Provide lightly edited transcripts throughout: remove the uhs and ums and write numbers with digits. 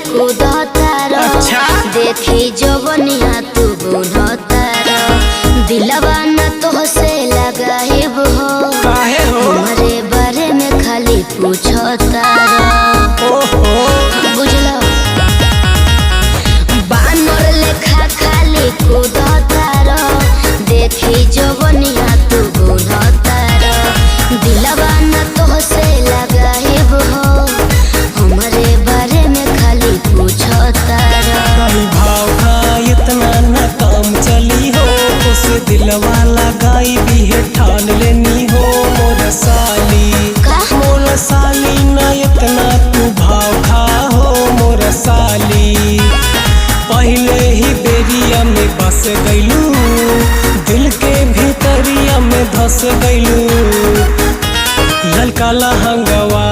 कूदतार। अच्छा। देखी जवनिया तू बुनतार। दिलवा न तोहसे लगाइब हो। काहे हो? हमारे बारे में खाली पूछतार। ओहो बुझलो बानर लेखा खाली कूदतार। देखी जवनिया तू बुनतार। दिलवा न तोहसे लगाइब हो। हमारे बारे में खाली पूछतार। कहीं भाव खा इतना न काम चली हो। उसे दिलवा लगाई भी है ठान लेनी हो। मोर साली का? मोर साली न इतना तू भाव खा हो। मोर साली पहले ही बेरिया में बस गईलू। दिल के भीतरिया में धस गईलू। ललका लहंगवा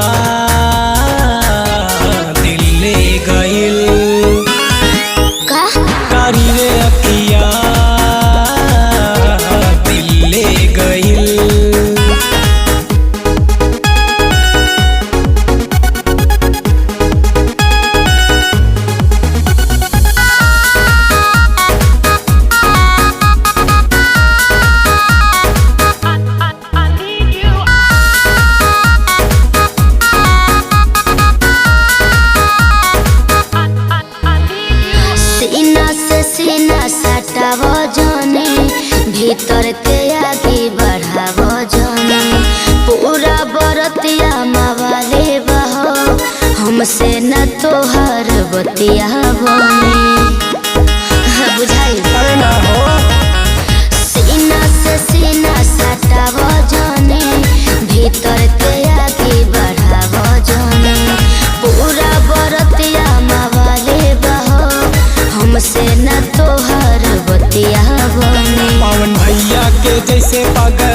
दिल ले गईल। का? कारी रे अखिया दिल ले गईल। सीना से सीना सटाव जाने। भीतर के आगे बढ़ाव जाने। पूरा बरतिया मावाले बहो। हमसे न तोहर बतिया बने। बुझाई अरे ना हो सीना से सीना सटाव जाने। भीतर के आगे बढ़ाव जाने। पूरा बरतिया मावाले बहो। हमसे न तोहर बतिया बने। पवन भैया के जैसे पागल